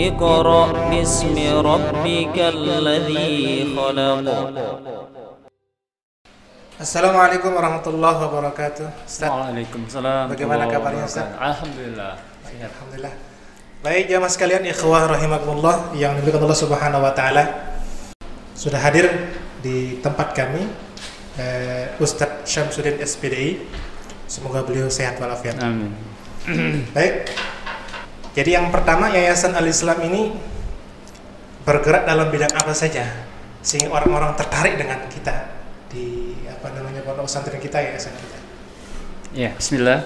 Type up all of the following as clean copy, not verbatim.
اقرأ باسم ربك الذي خلق. Assalamualaikum warahmatullahi wabarakatuh. Ustaz, Waalaikumsalam. bagaimana kabarnya Ustaz? Alhamdulillah. Alhamdulillah. Baik jamaah sekalian, ikhwah rahimakumullah yang dimuliakan Allah Subhanahu wa taala. Sudah hadir di tempat kami Ustadz Syamsuddin SPDI. Semoga beliau sehat walafiat. Amin. Baik. Jadi yang pertama, Yayasan Al-Islam ini bergerak dalam bidang apa saja sehingga orang-orang tertarik dengan kita di pondok pesantren kita, yayasan kita. Ya, bismillah.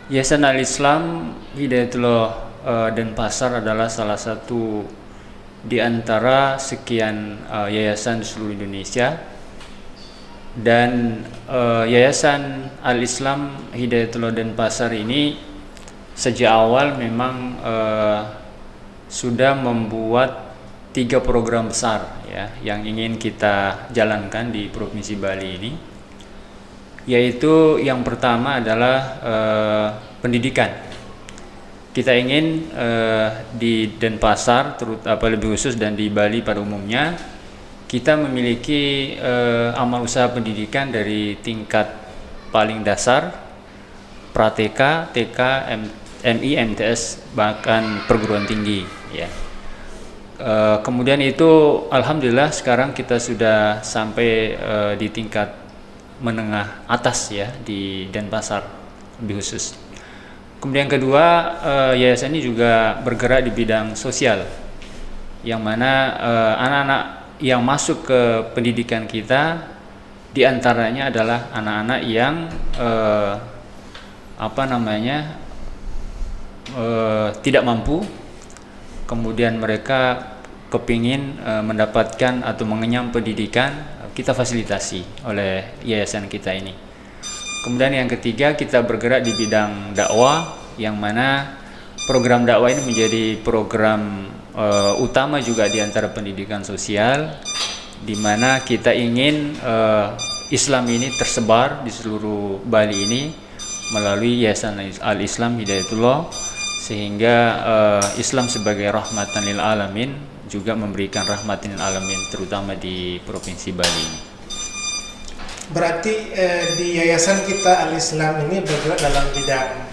Yayasan Al-Islam Hidayatullah Denpasar adalah salah satu di antara sekian yayasan di seluruh Indonesia, dan Yayasan Al-Islam Hidayatullah Denpasar ini sejak awal memang sudah membuat 3 program besar ya yang ingin kita jalankan di Provinsi Bali ini, yaitu yang pertama adalah pendidikan. Kita ingin di Denpasar lebih khusus dan di Bali pada umumnya kita memiliki amal usaha pendidikan dari tingkat paling dasar, pra-TK, TK, MI, MTS, bahkan perguruan tinggi ya. Kemudian itu alhamdulillah sekarang kita sudah sampai di tingkat menengah atas ya di Denpasar lebih khusus. Kemudian kedua, yayasan ini juga bergerak di bidang sosial, yang mana anak-anak yang masuk ke pendidikan kita diantaranya adalah anak-anak yang tidak mampu, kemudian mereka kepingin mendapatkan atau mengenyam pendidikan, kita fasilitasi oleh yayasan kita ini. Kemudian yang ketiga, kita bergerak di bidang dakwah, yang mana program dakwah ini menjadi program utama juga di antara pendidikan sosial, di mana kita ingin Islam ini tersebar di seluruh Bali ini melalui Yayasan Al-Islam Hidayatullah, sehingga Islam sebagai rahmatan lil alamin juga memberikan rahmatan lil alamin terutama di Provinsi Bali ini. Berarti di yayasan kita Al-Islam ini bergerak dalam bidang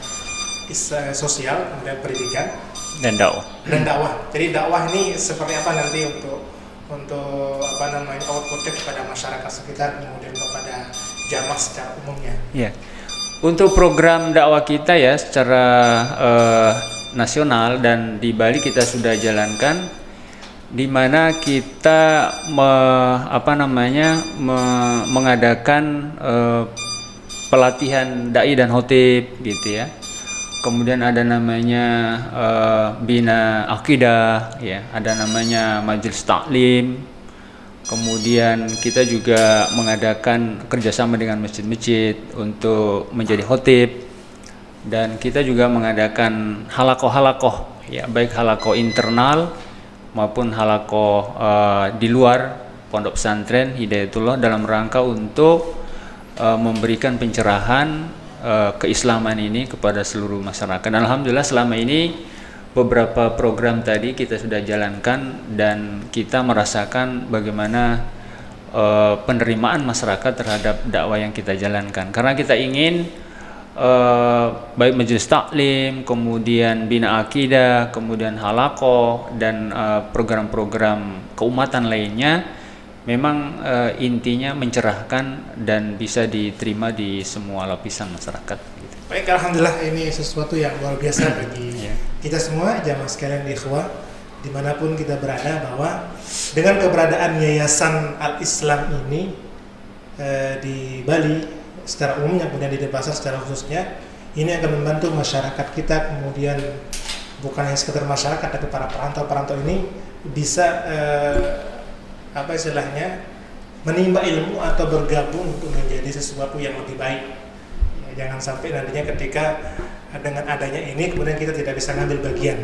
sosial, kemudian pendidikan dan dakwah. Jadi dakwah ini seperti apa nanti untuk outputnya kepada masyarakat sekitar, kemudian kepada jamaah secara umumnya. Ya. Untuk program dakwah kita ya secara nasional dan di Bali kita sudah jalankan, di mana kita mengadakan pelatihan dai dan khotib gitu ya. Kemudian ada namanya bina akidah ya, ada namanya majelis taklim. Kemudian kita juga mengadakan kerjasama dengan masjid-masjid untuk menjadi khotib, dan kita juga mengadakan halakoh ya, baik halakoh internal maupun halakoh di luar pondok pesantren Hidayatullah dalam rangka untuk memberikan pencerahan keislaman ini kepada seluruh masyarakat. Dan alhamdulillah selama ini beberapa program tadi kita sudah jalankan dan kita merasakan bagaimana penerimaan masyarakat terhadap dakwah yang kita jalankan, karena kita ingin baik majelis taklim, kemudian bina akidah, kemudian halakoh dan program-program keumatan lainnya memang intinya mencerahkan dan bisa diterima di semua lapisan masyarakat gitu. Baik, alhamdulillah ini sesuatu yang luar biasa bagi kita semua jamaah sekalian ikhwah dimanapun kita berada, bahwa dengan keberadaan Yayasan Al-Islam ini di Bali secara umumnya, kemudian di Denpasar secara khususnya, ini akan membantu masyarakat kita, kemudian bukan hanya sekedar masyarakat tapi para perantau ini bisa menimba ilmu atau bergabung untuk menjadi sesuatu yang lebih baik. Jangan sampai nantinya ketika dengan adanya ini kemudian kita tidak bisa ngambil bagian.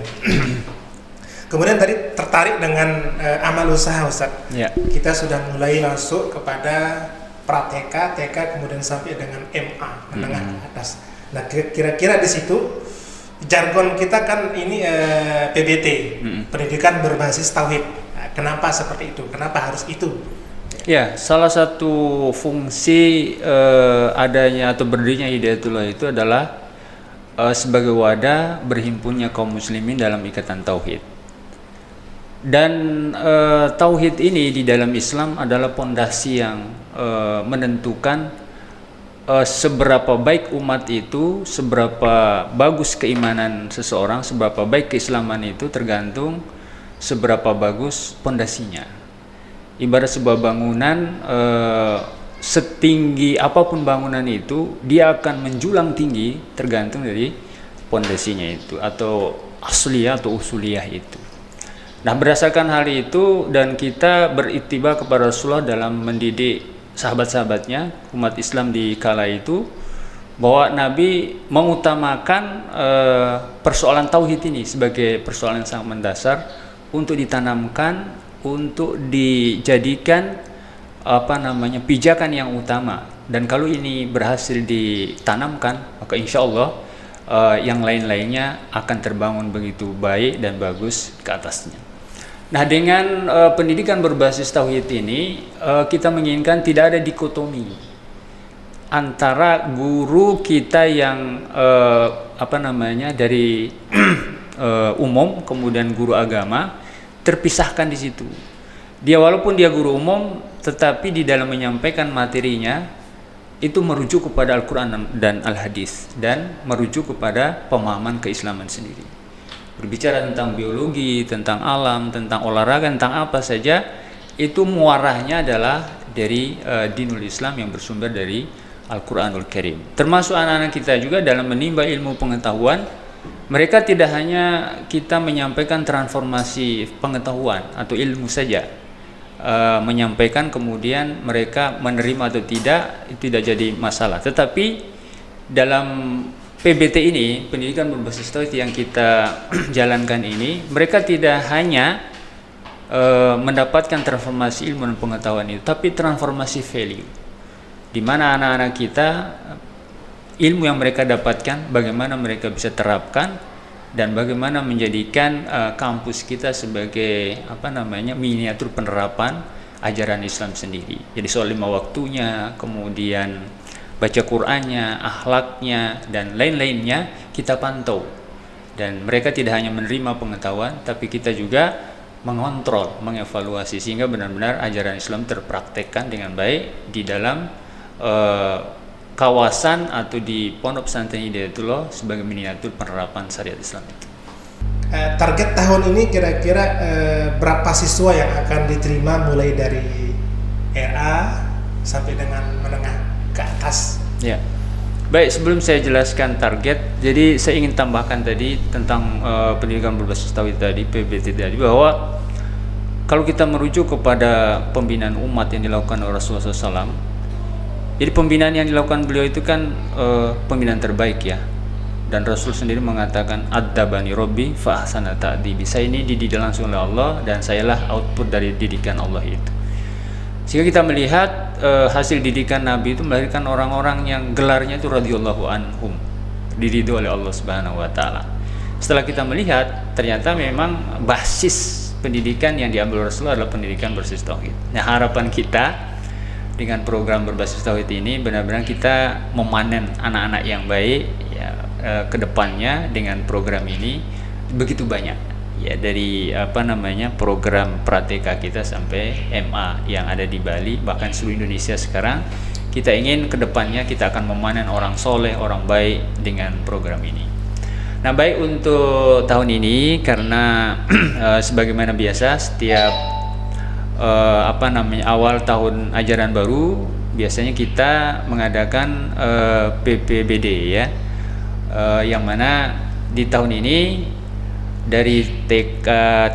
Kemudian tadi tertarik dengan amal usaha, Ustaz. Ya. Kita sudah mulai masuk kepada pra-TK, TK, kemudian sampai dengan MA, menengah atas. Nah, kira-kira di situ jargon kita kan ini PBT, pendidikan berbasis tauhid. Nah, kenapa seperti itu? Kenapa harus itu? Ya, salah satu fungsi adanya atau berdirinya Hidayatullah itu adalah sebagai wadah berhimpunnya kaum muslimin dalam ikatan tauhid. Dan tauhid ini di dalam Islam adalah pondasi yang menentukan seberapa baik umat itu, seberapa bagus keimanan seseorang, seberapa baik keislaman itu tergantung seberapa bagus pondasinya. Ibarat sebuah bangunan, setinggi apapun bangunan itu, dia akan menjulang tinggi tergantung dari pondasinya itu, atau asliyah atau usuliyah itu. Nah, berdasarkan hal itu dan kita berittiba kepada Rasulullah dalam mendidik sahabat-sahabatnya, umat Islam di kala itu, bahwa Nabi mengutamakan persoalan tauhid ini sebagai persoalan yang sangat mendasar untuk ditanamkan, untuk dijadikan pijakan yang utama. Dan kalau ini berhasil ditanamkan, maka insya Allah yang lain-lainnya akan terbangun begitu baik dan bagus ke atasnya. Nah, dengan pendidikan berbasis tauhid ini, kita menginginkan tidak ada dikotomi antara guru kita yang dari umum, kemudian guru agama, terpisahkan di situ. Dia walaupun dia guru umum, tetapi di dalam menyampaikan materinya itu merujuk kepada Al-Quran dan Al-Hadis, dan merujuk kepada pemahaman keislaman sendiri. Berbicara tentang biologi, tentang alam, tentang olahraga, tentang apa saja, itu muaranya adalah dari dinul Islam yang bersumber dari Al-Quranul Karim. Termasuk anak-anak kita juga dalam menimba ilmu pengetahuan, mereka tidak hanya kita menyampaikan transformasi pengetahuan atau ilmu saja, menyampaikan kemudian mereka menerima atau tidak, itu tidak jadi masalah. Tetapi dalam PBT ini, pendidikan berbasis tauhid yang kita jalankan ini, mereka tidak hanya mendapatkan transformasi ilmu dan pengetahuan itu, tapi transformasi value, di mana anak-anak kita ilmu yang mereka dapatkan bagaimana mereka bisa terapkan, dan bagaimana menjadikan kampus kita sebagai miniatur penerapan ajaran Islam sendiri. Jadi soal 5 waktunya, kemudian baca Qur'annya, akhlaknya, dan lain-lainnya kita pantau. Dan mereka tidak hanya menerima pengetahuan, tapi kita juga mengontrol, mengevaluasi, sehingga benar-benar ajaran Islam terpraktekkan dengan baik di dalam kawasan atau di pondok pesantren Hidayatullah sebagai miniatur penerapan syariat Islam itu. Target tahun ini kira-kira berapa siswa yang akan diterima mulai dari RA sampai dengan menengah ke atas? Ya, baik, sebelum saya jelaskan target, jadi saya ingin tambahkan tadi tentang pendidikan berbasis tauhid tadi, PBT tadi, bahwa kalau kita merujuk kepada pembinaan umat yang dilakukan oleh Rasulullah SAW, jadi pembinaan yang dilakukan beliau itu kan pembinaan terbaik ya. Dan Rasul sendiri mengatakan adzabani Rabbi fa ahsana ta'dibi. Saya ini dididik langsung oleh Allah dan sayalah output dari didikan Allah itu. Sehingga kita melihat hasil didikan Nabi itu melahirkan orang-orang yang gelarnya itu radhiyallahu anhum, dididik oleh Allah Subhanahu wa taala. Setelah kita melihat ternyata memang basis pendidikan yang diambil Rasulullah adalah pendidikan berbasis tauhid. Nah, harapan kita dengan program berbasis tauhid ini benar-benar kita memanen anak-anak yang baik ya, ke depannya dengan program ini begitu banyak ya, dari program Prateka kita sampai MA yang ada di Bali, bahkan seluruh Indonesia sekarang. Kita ingin ke depannya kita akan memanen orang soleh, orang baik dengan program ini. Nah, baik untuk tahun ini karena sebagaimana biasa setiap awal tahun ajaran baru biasanya kita mengadakan PPBD ya, yang mana di tahun ini dari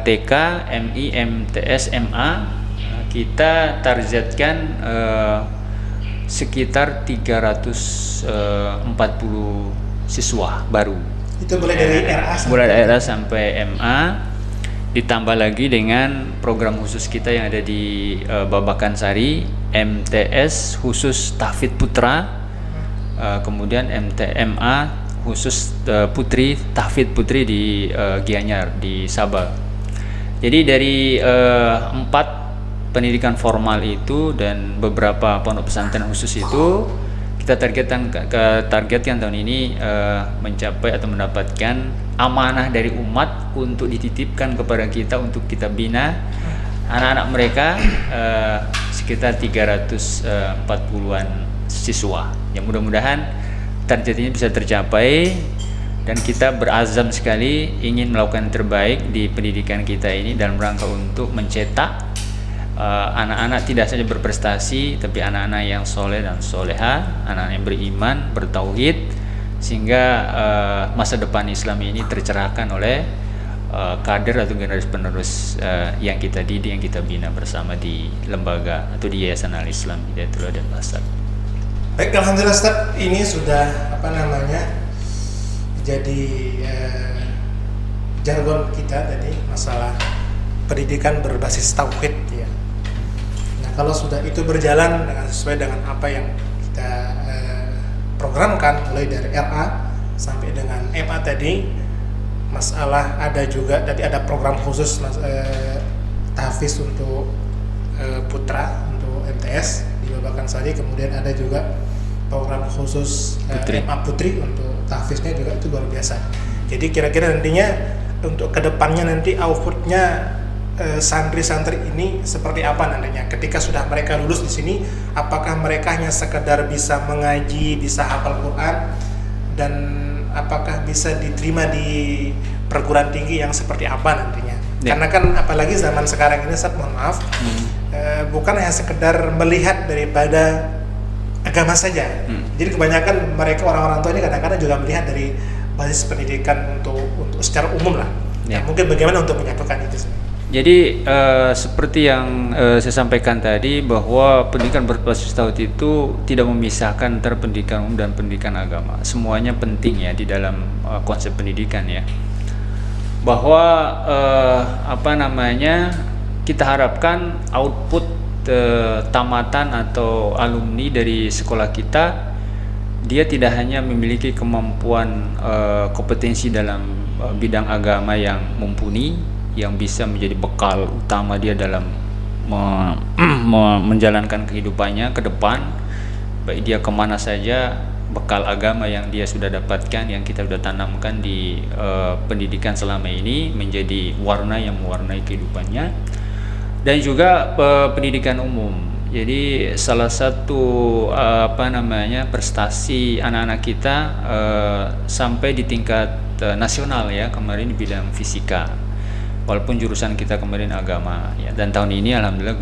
TK, MI, MTS, MA kita targetkan sekitar 340 siswa baru. Itu mulai dari RA sampai MA. Ditambah lagi dengan program khusus kita yang ada di Babakan Sari, MTS khusus Tahfidz Putra, kemudian MTMA khusus putri tahfidz putri di Gianyar di Sabah. Jadi dari 4 pendidikan formal itu dan beberapa pondok pesantren khusus itu kita targetkan tahun ini mencapai atau mendapatkan amanah dari umat untuk dititipkan kepada kita untuk kita bina anak-anak mereka sekitar 340-an siswa. Yang mudah-mudahan target ini bisa tercapai dan kita berazam sekali ingin melakukan yang terbaik di pendidikan kita ini dalam rangka untuk mencetak anak-anak tidak saja berprestasi tapi anak-anak yang soleh dan soleha, anak-anak yang beriman, bertauhid, sehingga masa depan Islam ini tercerahkan oleh kader atau generasi penerus yang kita didik, yang kita bina bersama di lembaga atau di Yayasan Al-Islam Hidayatullah dan Basar. Baik, alhamdulillah Ustaz, ini sudah jadi jargon kita tadi masalah pendidikan berbasis tauhid ya. Nah, kalau sudah itu berjalan sesuai dengan apa yang kita programkan mulai dari RA sampai dengan MA tadi, masalah ada juga tadi ada program khusus tahfiz untuk putra untuk MTS di Babakan Sari, kemudian ada juga program khusus MA Putri untuk tahfiznya juga, itu luar biasa. Jadi kira-kira nantinya untuk kedepannya nanti outputnya santri-santri ini seperti apa nantinya ketika sudah mereka lulus di sini, apakah mereka hanya sekedar bisa mengaji, bisa hafal Quran, dan apakah bisa diterima di perguruan tinggi yang seperti apa nantinya? Karena kan apalagi zaman sekarang ini, Ustaz, mohon maaf, bukan hanya sekedar melihat daripada agama saja. Jadi kebanyakan mereka orang-orang tua ini kadang-kadang juga melihat dari basis pendidikan untuk secara umum lah. Ya, mungkin bagaimana untuk menyatukan itu? Jadi seperti yang saya sampaikan tadi, bahwa pendidikan berbasis tauhid itu tidak memisahkan antara pendidikan umum dan pendidikan agama. Semuanya penting ya di dalam konsep pendidikan ya. Bahwa kita harapkan output tamatan atau alumni dari sekolah kita, dia tidak hanya memiliki kemampuan kompetensi dalam bidang agama yang mumpuni, yang bisa menjadi bekal utama dia dalam menjalankan kehidupannya ke depan, baik dia kemana saja, bekal agama yang dia sudah dapatkan, yang kita sudah tanamkan di pendidikan selama ini menjadi warna yang mewarnai kehidupannya. Dan juga pendidikan umum. Jadi salah satu prestasi anak-anak kita sampai di tingkat nasional ya kemarin di bidang fisika. Walaupun jurusan kita kemarin agama ya, dan tahun ini alhamdulillah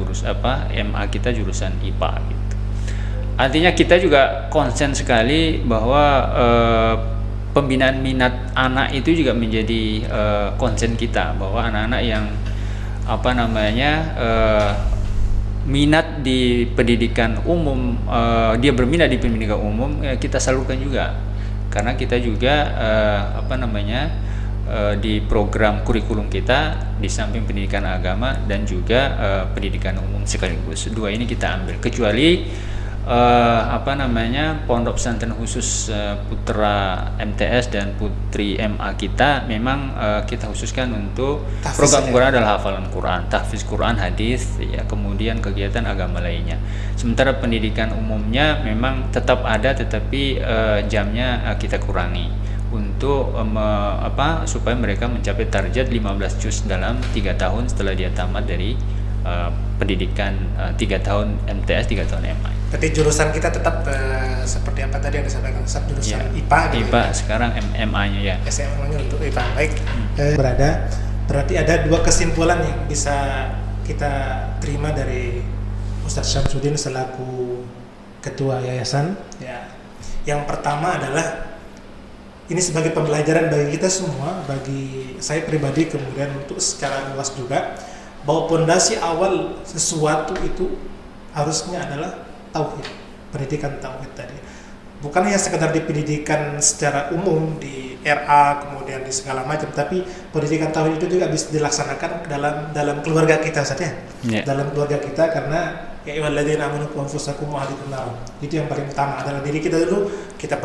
MA kita jurusan IPA gitu. Artinya kita juga konsen sekali bahwa pembinaan minat anak itu juga menjadi konsen kita, bahwa anak-anak yang minat di pendidikan umum, dia berminat di pendidikan umum, kita salurkan juga, karena kita juga di program kurikulum kita di samping pendidikan agama dan juga pendidikan umum sekaligus, dua ini kita ambil. Kecuali pondok pesantren khusus putra MTS dan putri MA kita memang kita khususkan untuk program Quran adalah hafalan Quran, tahfiz Quran, hadis ya, kemudian kegiatan agama lainnya. Sementara pendidikan umumnya memang tetap ada, tetapi jamnya kita kurangi untuk supaya mereka mencapai target 15 juz dalam 3 tahun setelah dia tamat dari pendidikan 3 tahun MTS, 3 tahun MA. Berarti jurusan kita tetap seperti apa tadi yang disampaikan Ustaz, jurusan IPA gitu. IPA sekarang MA-nya ya. SMA-nya untuk IPA. Baik. Berarti ada dua kesimpulan yang bisa kita terima dari Ustaz Syamsuddin selaku ketua yayasan ya. Yang pertama adalah ini sebagai pembelajaran bagi kita semua, bagi saya pribadi, kemudian untuk secara luas juga, bahwa pondasi awal sesuatu itu harusnya adalah tauhid, pendidikan tauhid tadi. Bukan hanya sekedar di pendidikan secara umum di RA kemudian di segala macam, tapi pendidikan tauhid itu juga bisa dilaksanakan dalam keluarga kita saja. Dalam keluarga kita, karena ya ayyuhalladzina amanu qu anfusakum wa ahlikum nar. Itu yang paling utama adalah diri kita dulu, kita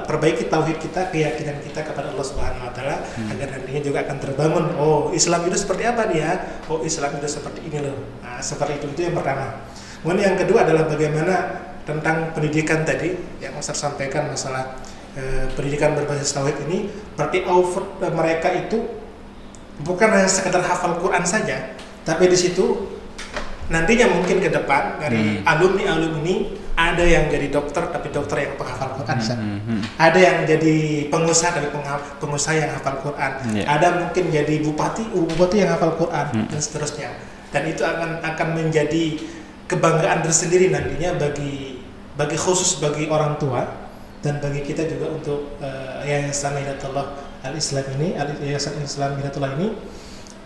perbaiki tauhid kita, keyakinan kita kepada Allah Subhanahu wa taala agar nantinya juga akan terbangun. Oh, Islam itu seperti apa dia? Oh, Islam itu seperti ini loh. Nah, seperti itu yang pertama. Kemudian yang kedua adalah bagaimana tentang pendidikan tadi yang Ustaz sampaikan masalah pendidikan berbasis tauhid ini, berarti mereka itu bukan hanya sekedar hafal Quran saja, tapi di situ nantinya mungkin ke depan dari alumni ini ada yang jadi dokter tapi dokter yang penghafal Quran, ada yang jadi pengusaha tapi pengusaha yang hafal Quran, ada mungkin jadi bupati yang hafal Quran dan seterusnya. Dan itu akan menjadi kebanggaan tersendiri nantinya bagi khusus bagi orang tua dan bagi kita juga untuk Yayasan Hidayatullah Al-Islam ini, Yayasan Islam Hidayatullah ini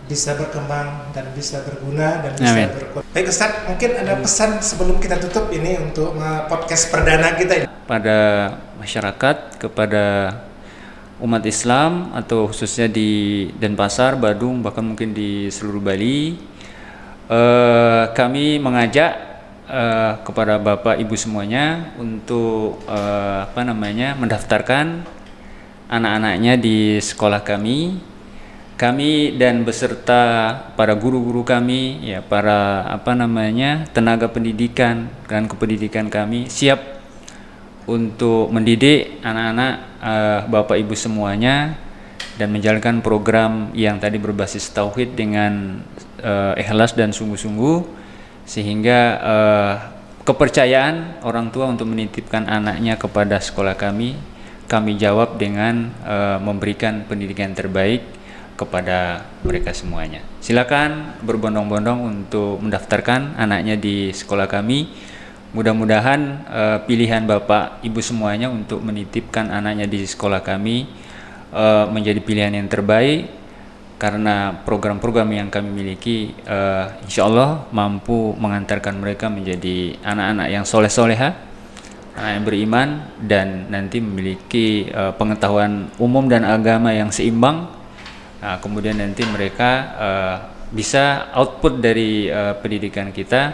bisa berkembang dan bisa berguna dan bisa berkembang. Baik Ustaz, mungkin ada pesan sebelum kita tutup ini untuk podcast perdana kita ini. Pada masyarakat, kepada umat Islam atau khususnya di Denpasar, Badung, bahkan mungkin di seluruh Bali, kami mengajak kepada Bapak Ibu semuanya untuk mendaftarkan anak-anaknya di sekolah kami dan beserta para guru-guru kami, ya, para tenaga pendidikan dan kependidikan kami siap untuk mendidik anak-anak Bapak Ibu semuanya dan menjalankan program yang tadi berbasis tauhid dengan ikhlas dan sungguh-sungguh, sehingga kepercayaan orang tua untuk menitipkan anaknya kepada sekolah kami jawab dengan memberikan pendidikan terbaik kepada mereka semuanya. Silakan berbondong-bondong untuk mendaftarkan anaknya di sekolah kami. Mudah-mudahan pilihan Bapak Ibu semuanya untuk menitipkan anaknya di sekolah kami menjadi pilihan yang terbaik, karena program-program yang kami miliki insya Allah mampu mengantarkan mereka menjadi anak-anak yang soleh-soleha, anak yang beriman, dan nanti memiliki pengetahuan umum dan agama yang seimbang. Nah, kemudian nanti mereka bisa output dari pendidikan kita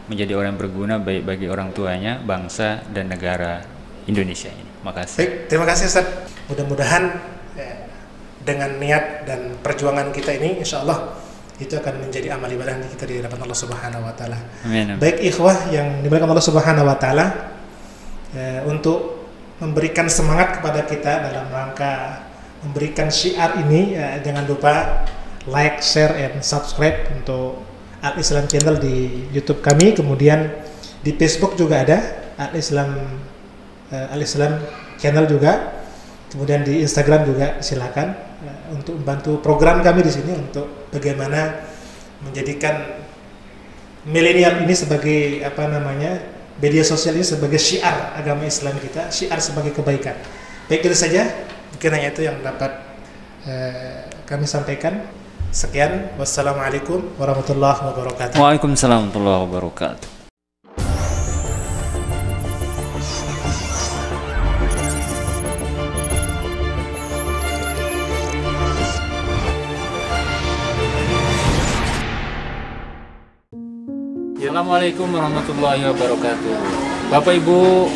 menjadi orang yang berguna baik bagi orang tuanya, bangsa, dan negara Indonesia ini. Makasih. Baik, terima kasih Ustaz. Mudah-mudahan dengan niat dan perjuangan kita ini, insya Allah itu akan menjadi amal ibadah kita di hadapan Allah Subhanahu Wa Taala. Amin. Baik ikhwah yang dimuliakan Allah Subhanahu Wa Taala, untuk memberikan semangat kepada kita dalam rangka memberikan syiar ini, jangan lupa like, share, and subscribe untuk Al-Islam Channel di YouTube kami. Kemudian di Facebook juga ada Al-Islam Channel juga. Kemudian di Instagram juga silakan untuk membantu program kami di sini untuk bagaimana menjadikan milenial ini sebagai media sosial ini sebagai syiar agama Islam kita, syiar sebagai kebaikan. Baik, itu saja. Mungkin hanya itu yang dapat kami sampaikan. Sekian, wassalamualaikum warahmatullahi wabarakatuh. Waalaikumsalam warahmatullahi wabarakatuh. Assalamualaikum warahmatullahi wabarakatuh. Bapak Ibu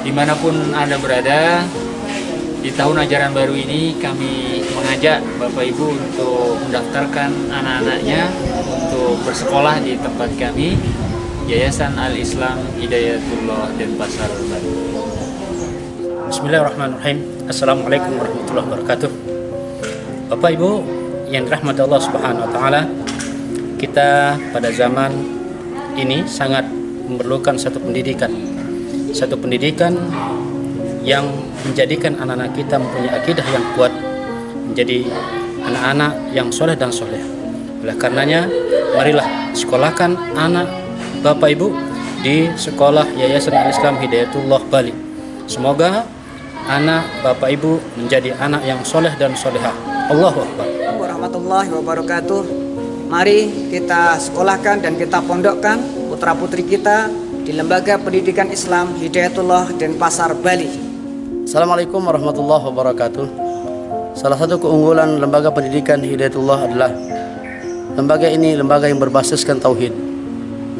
dimanapun Anda berada, di tahun ajaran baru ini kami mengajak Bapak Ibu untuk mendaftarkan anak-anaknya untuk bersekolah di tempat kami, Yayasan Al-Islam Hidayatullah Denpasar, Bali. Bismillahirrahmanirrahim. Assalamualaikum warahmatullahi wabarakatuh. Bapak Ibu yang dirahmati Allah Subhanahu wa taala, kita pada zaman ini sangat memerlukan satu pendidikan yang menjadikan anak-anak kita mempunyai akidah yang kuat, menjadi anak-anak yang soleh dan soleh. Oleh karenanya, marilah sekolahkan anak Bapak Ibu di sekolah Yayasan Al-Islam Hidayatullah Bali. Semoga anak Bapak Ibu menjadi anak yang soleh dan solehah. Allahu Akbar. Warahmatullahi wabarakatuh. Mari kita sekolahkan dan kita pondokkan putra-putri kita di Lembaga Pendidikan Islam Hidayatullah Denpasar, Bali. Assalamualaikum warahmatullahi wabarakatuh. Salah satu keunggulan Lembaga Pendidikan Hidayatullah adalah lembaga ini lembaga yang berbasiskan tauhid.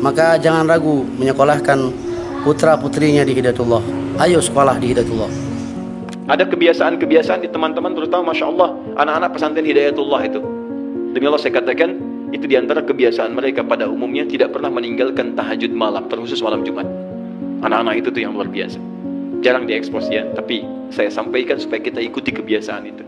maka jangan ragu menyekolahkan putra-putrinya di Hidayatullah. Ayo sekolah di Hidayatullah. Ada kebiasaan-kebiasaan di teman-teman, terutama Masya Allah anak-anak pesantren Hidayatullah itu. Demi Allah saya katakan, itu diantara kebiasaan mereka pada umumnya tidak pernah meninggalkan tahajud malam, terkhusus malam Jumat. Anak-anak itu tuh yang luar biasa. Jarang diekspos ya, tapi saya sampaikan supaya kita ikuti kebiasaan itu.